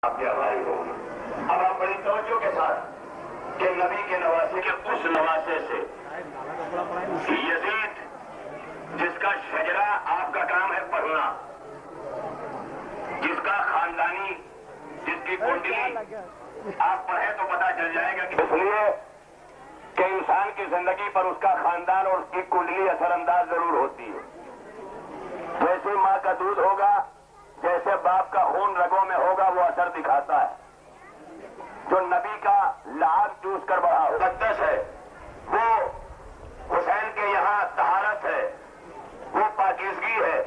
آپ کی آبائی ہوگی۔ اب آپ بڑی توجہ کے ساتھ کہ نبی کے نواسے کے اس نواسے سے یزید جس کا شجرہ آپ کا کام ہے پڑھنا، جس کا خاندانی، جس کی کنڈلی آپ پڑھیں تو پتا چل جائے گا کہ اس لیے کہ انسان کی زندگی پر اس کا خاندان اور اس کی کنڈلی اثر انداز ضرور ہوتی ہے۔ جیسے ماں کا دودھ ہوگا، جیسے باپ کا خون رگوں میں ہوگا، وہ اثر دکھاتا ہے۔ جو نبی کا لعاب چوس کر بڑھا مقدس ہے، وہ حسین کے یہاں طہارت ہے، وہ پاکیزگی ہے،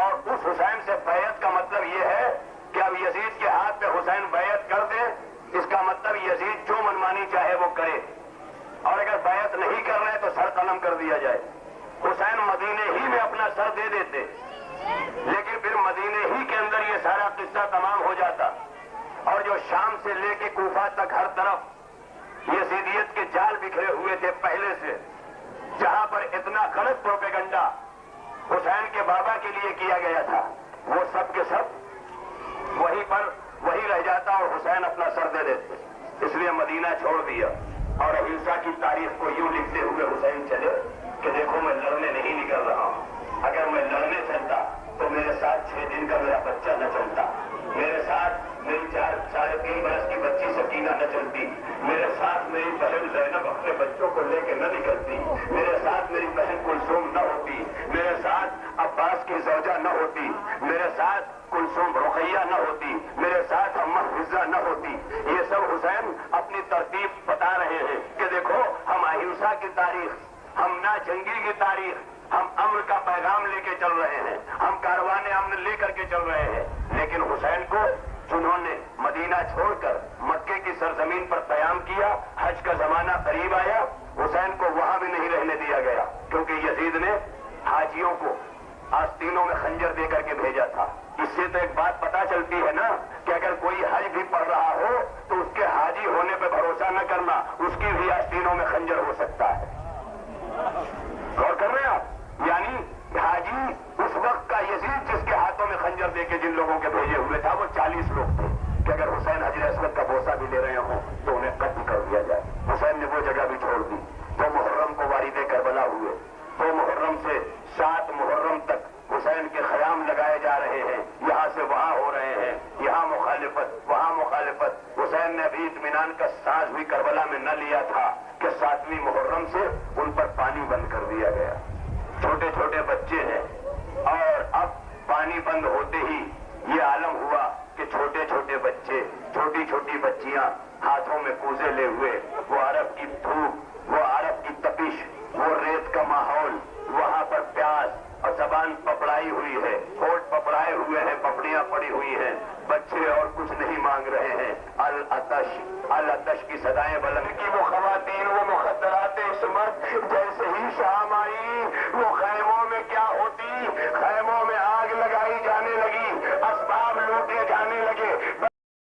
اور اس حسین سے بیعت کا مطلب یہ ہے کہ اب یزید کے ہاتھ پہ حسین بیعت کر دے، اس کا مطلب یزید جو منمانی چاہے وہ کرے، اور اگر بیعت نہیں کر رہے تو سر قلم کر دیا جائے۔ حسین مدینے ہی میں اپنا سر دے دیتے، لیکن پھر مدینے ہی کے اندر یہ سارا قصہ تمام ہو جاتا، اور جو شام سے لے کے کوفہ تک ہر طرف یزیدیت کے جال بکھرے ہوئے تھے پہلے سے، جہاں پر اتنا غلط پروپیگنڈا حسین کے بابا کے لیے کیا گیا تھا، وہ سب کے سب وہی رہ جاتا اور حسین اپنا سر دے دیتے۔ اس لیے مدینہ چھوڑ دیا اور اہنسا کی تاریخ کو یوں لکھتے ہوئے حسین چلے کہ دیکھو میں لڑنے نہیں نکل رہا ہوں، اگر میں لڑنے چلتا تو میرے ساتھ 6 دن کا میرا بچہ نہ چلتا، میرے ساتھ میری 3.5 برس کی بچی سکینہ نہ چلتی، میرے ساتھ میری بہن زینب اپنے بچوں کو لے کے نہ نکلتی، میرے ساتھ میری بہن کلثوم نہ ہوتی، میرے ساتھ عباس کی زوجہ نہ ہوتی، میرے ساتھ کلثوم رقیہ نہ ہوتی، میرے ساتھ اماں حفصہ نہ ہوتی۔ یہ سب حسین اپنی ترتیب بتا رہے ہیں کہ دیکھو ہم اہنسا کی تاریخ، ہم نہ جنگی کی تاریخ، ہم امن کا پیغام لے کے چل رہے ہیں، ہم کاروان امن لے کر کے چل رہے ہیں۔ لیکن حسین کو جنہوں نے مدینہ چھوڑ کر مکے کی سرزمین پر قیام کیا، حج کا زمانہ قریب آیا، حسین کو وہاں بھی نہیں رہنے دیا گیا، کیونکہ یزید نے حاجیوں کو آستینوں میں خنجر دے کر کے بھیجا تھا۔ اس سے تو ایک بات پتا چلتی ہے نا کہ اگر کوئی حج بھی پڑھ رہا ہو تو اس کے حاجی ہونے پہ بھروسہ نہ کرنا، اس کی بھی آستینوں میں خنجر ہو سکتا ہے۔ غور کر رہے ہیں آپ؟ یعنی حاجی اس وقت کا یزید جس کے ہاتھوں میں خنجر دے کے جن لوگوں کے بھیجے ہوئے تھا، وہ 40 لوگ تھے کہ اگر حسین حجر اسود کا بوسہ بھی لے رہے ہوں تو انہیں قتل کر دیا جائے۔ حسین نے وہ جگہ بھی چھوڑ دی۔ 2 محرم کو وارد کربلا ہوئے، 2 محرم سے 7 محرم تک حسین کے خیام لگائے جا رہے ہیں، یہاں سے وہاں ہو رہے ہیں، یہاں مخالفت وہاں مخالفت۔ حسین نے ابھی اطمینان کا سانس بھی کربلا میں نہ لیا تھا کہ 7ویں محرم سے ان پر پانی بند کر دیا گیا۔ چھوٹے چھوٹے بچے ہیں، اور اب پانی بند ہوتے ہی یہ عالم ہوا کہ چھوٹے چھوٹے بچے، چھوٹی چھوٹی بچیاں ہاتھوں میں کوزے لے ہوئے، وہ عرب کی دھوپ، وہ عرب کی تپش، وہ ریت کا ماحول، وہاں پر پیاس اور زبان پپڑائی ہوئی ہے، ہونٹ پپڑائے ہوئے ہیں، پپڑیاں پڑی ہوئی ہیں، بچے اور کچھ نہیں مانگ رہے ہیں۔ العطش العطش کی صدائیں بلند کی، وہ خواتین، وہ مخدرات عصمت، جیسے ہی شام